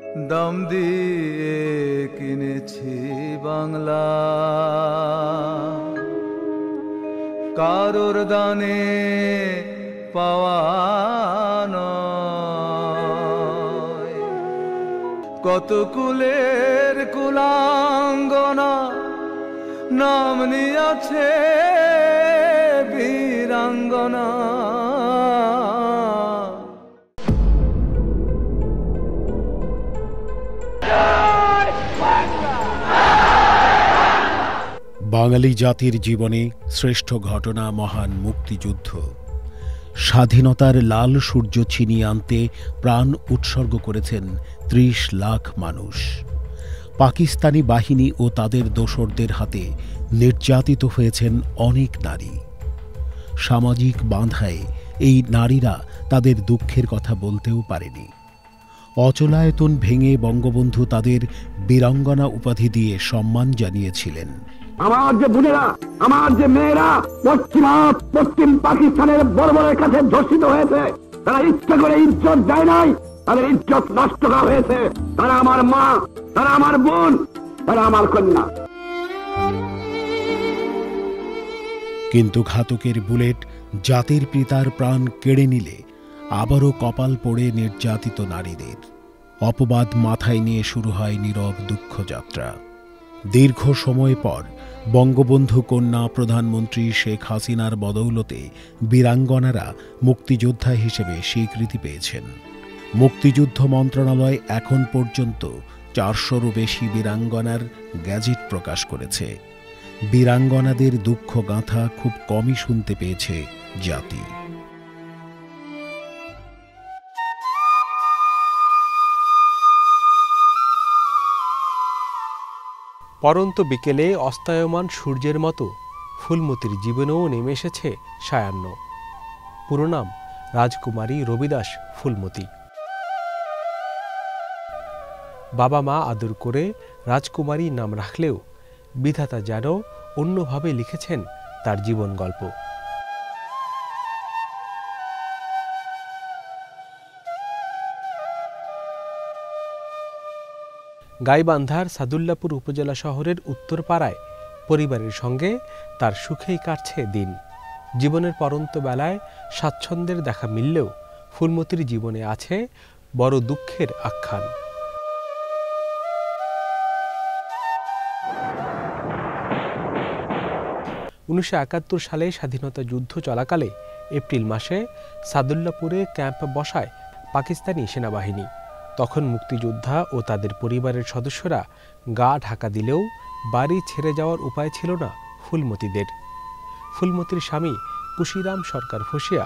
দাম দিয়ে কিনেছি বাংলা, কারোর দানে পাওয়া নয়। কত কুলের কুলাঙ্গনা নাম নিয়াছে বীরাঙ্গনা। বাঙালি জাতির জীবনে শ্রেষ্ঠ ঘটনা মহান মুক্তিযুদ্ধ। স্বাধীনতার লাল সূর্য ছিনিয়ে আনতে প্রাণ উৎসর্গ করেছেন ৩০ লাখ মানুষ। পাকিস্তানি বাহিনী ও তাদের দোসরদের হাতে নির্যাতিত হয়েছেন অনেক নারী। সামাজিক বাঁধায় এই নারীরা তাদের দুঃখের কথা বলতেও পারেনি। অচলায়তন ভেঙে বঙ্গবন্ধু তাদের বীরাঙ্গনা উপাধি দিয়ে সম্মান জানিয়েছিলেন। আমার যে বোনেরা, আমার যে মেয়েরা পশ্চিম পাকিস্তানের বর্বরের কাছে ধর্ষিত হয়েছে, তারা ইচ্ছা করে ইজ্জত দেয় নাই, তাদের ইজ্জত নষ্ট করা হয়েছে। তারা আমার মা, তারা আমার বোন, তারা আমার কন্যা। কিন্তু ঘাতকের বুলেট জাতির পিতার প্রাণ কেড়ে নিলে আবারও কপাল পোড়ে নির্যাতিত নারীদের। অপবাদ মাথায় নিয়ে শুরু হয় নীরব দুঃখযাত্রা। দীর্ঘ সময় পর বঙ্গবন্ধু কন্যা প্রধানমন্ত্রী শেখ হাসিনার বদৌলতে বীরাঙ্গনারা মুক্তিযোদ্ধা হিসেবে স্বীকৃতি পেয়েছেন। মুক্তিযুদ্ধ মন্ত্রণালয় এখন পর্যন্ত ৪০০রও বেশি বীরাঙ্গনার গ্যাজেট প্রকাশ করেছে। বীরাঙ্গনাদের দুঃখ গাঁথা খুব কমই শুনতে পেয়েছে জাতি। পরন্ত বিকেলে অস্তায়মান সূর্যের মতো ফুলমতির জীবনেও নেমে এসেছে সায়াহ্ন। পুরো নাম রাজকুমারী রবিদাস ফুলমতি। বাবা মা আদর করে রাজকুমারী নাম রাখলেও বিধাতা যেন অন্যভাবে লিখেছেন তার জীবন গল্প। গাইবান্ধার সাদুল্লাপুর উপজেলা শহরের উত্তরপাড়ায় পরিবারের সঙ্গে তার সুখেই কাটছে দিন। জীবনের পরন্ত বেলায় স্বাচ্ছন্দ্যের দেখা মিললেও ফুলমতির জীবনে আছে বড় দুঃখের আখ্যান। ১৯৭১ সালে স্বাধীনতা যুদ্ধ চলাকালে এপ্রিল মাসে সাদুল্লাপুরে ক্যাম্প বসায় পাকিস্তানি সেনাবাহিনী। তখন মুক্তিযোদ্ধা ও তাদের পরিবারের সদস্যরা গা ঢাকা দিলেও বাড়ি ছেড়ে যাওয়ার উপায় ছিল না ফুলমতিদের। ফুলমতির স্বামী কুশিরাম সরকার ফসিয়া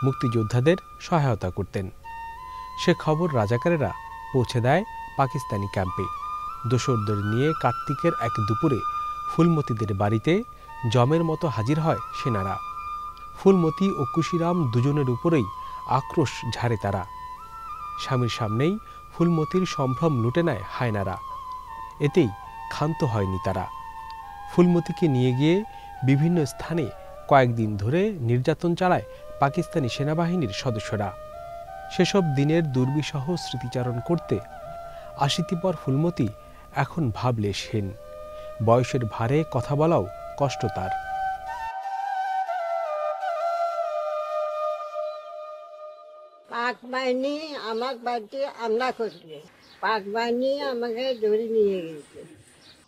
মুক্তিযোদ্ধাদের সহায়তা করতেন। সে খবর রাজাকারেরা পৌঁছে দেয় পাকিস্তানি ক্যাম্পে। দোসরদের নিয়ে কার্তিকের এক দুপুরে ফুলমতিদের বাড়িতে জমের মতো হাজির হয় সেনারা। ফুলমতি ও কুশিরাম দুজনের উপরেই আক্রোশ ঝাড়ে তারা। স্বামীর সামনেই ফুলমতির সম্ভ্রম লুটে নেয় হায়নারা। এতেই ক্ষান্ত হয়নি তারা। ফুলমতিকে নিয়ে গিয়ে বিভিন্ন স্থানে কয়েকদিন ধরে নির্যাতন চালায় পাকিস্তানি সেনাবাহিনীর সদস্যরা। সেসব দিনের দুর্বিষহ স্মৃতিচারণ করতে আশিতি পর ফুলমতি এখন ভাবলেশহীন। বয়সের ভারে কথা বলাও কষ্ট তার। পাক বাহিনী আমার বাড়িতে হামলা করছে। পাক বাহিনী আমাকে ধরে নিয়ে গেছে,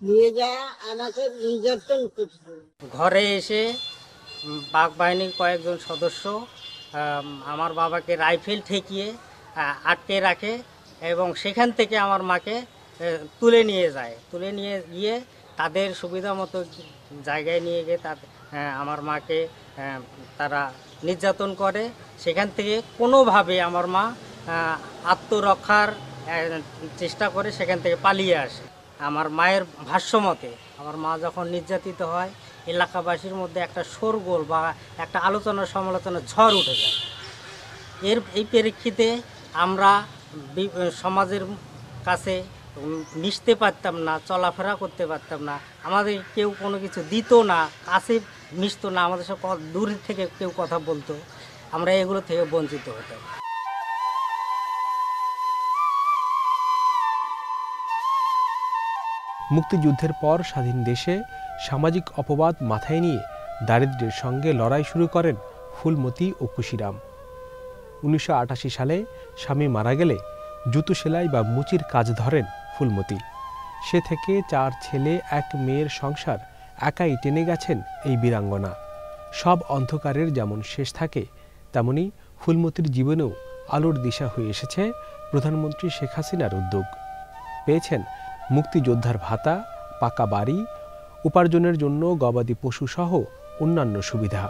নিয়ে যা আমাকে নির্যাতন করছে। ঘরে এসে পাক বাহিনীর কয়েকজন সদস্য আমার বাবাকে রাইফেল ঠেকিয়ে আটকে রাখে এবং সেখান থেকে আমার মাকে তুলে নিয়ে যায়। তুলে নিয়ে গিয়ে তাদের সুবিধা মতো জায়গায় নিয়ে গিয়ে আমার মাকে তারা নির্যাতন করে। সেখান থেকে কোনোভাবে আমার মা আত্মরক্ষার চেষ্টা করে সেখান থেকে পালিয়ে আসে। আমার মায়ের ভাষ্যমতে আমার মা যখন নির্যাতিত হয় এলাকাবাসীর মধ্যে একটা শোরগোল বা একটা আলোচনা সমালোচনার ঝড় উঠে যায়। এই প্রেক্ষিতে আমরা সমাজের কাছে মিশতে পারতাম না, চলাফেরা করতে পারতাম না। আমাদের কেউ কোনো কিছু দিত না, কাছে মিশতো না, আমাদের সব দূর থেকে কেউ কথা বলতো। আমরা এগুলো থেকে বঞ্চিত হতাম। মুক্তিযুদ্ধের পর স্বাধীন দেশে সামাজিক অপবাদ মাথায় নিয়ে দারিদ্র্যের সঙ্গে লড়াই শুরু করেন ফুলমতি ও খুশিরাম। 1988 সালে স্বামী মারা গেলে জুতো সেলাই বা মুচির কাজ ধরেন ফুলমতি। সে থেকে 4 ছেলে 1 মেয়ের সংসার একাই টেনে গেছেন এই বীরাঙ্গনা। সব অন্ধকারের যেমন শেষ থাকে, তেমনি ফুলমতির জীবনেও আলোর দিশা হয়ে এসেছে প্রধানমন্ত্রী শেখ হাসিনার উদ্যোগ। পেয়েছেন মুক্তিযোদ্ধার ভাতা, পাকা বাড়ি, উপার্জনের জন্য গবাদি পশু সহ অন্যান্য সুবিধা।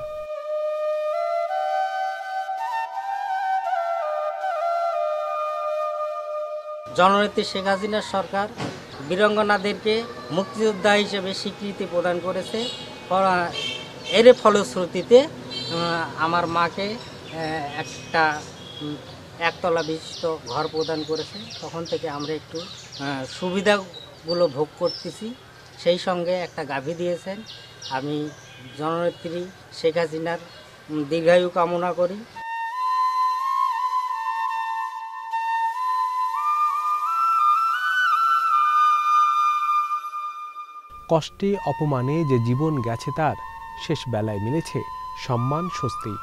জননেত্রী শেখ হাসিনার সরকার বীরাঙ্গনাদেরকে মুক্তিযোদ্ধা হিসেবে স্বীকৃতি প্রদান করেছে। এর ফলশ্রুতিতে আমার মাকে একটা একতলা বিশিষ্ট ঘর প্রদান করেছে। তখন থেকে আমরা একটু সুবিধাগুলো ভোগ করতেছি। সেই সঙ্গে একটা গাভী দিয়েছেন। আমি জননেত্রী শেখ হাসিনার দীর্ঘায়ু কামনা করি। কষ্টে অপমানে যে জীবন গেছে তার, শেষ বেলায় মিলেছে সম্মান, স্বস্তি।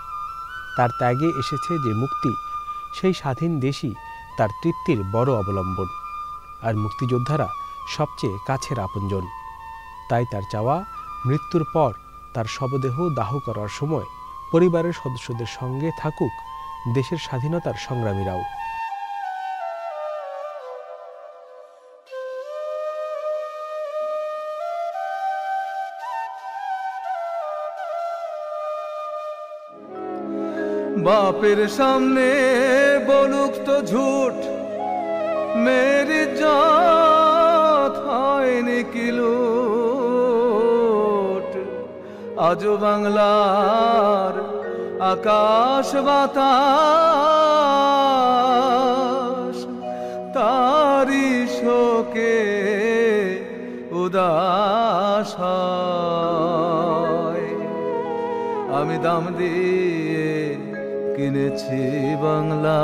তার ত্যাগে এসেছে যে মুক্তি, সেই স্বাধীন দেশই তার তৃপ্তির বড় অবলম্বন। আর মুক্তিযোদ্ধারা সবচেয়ে কাছের আপনজন। তাই তার চাওয়া, মৃত্যুর পর তার শবদেহ দাহ করার সময় পরিবারের সদস্যদের সঙ্গে থাকুক দেশের স্বাধীনতার সংগ্রামীরাও। বাপের সামনে বলুক তো ঝুট, মেরি জাত হয়নি কি লুট। আজও বাংলার আকাশ বাতাস তারি শোকে উদাস হয়। আমি দাম দিয়ে কিনেছি বাংলা।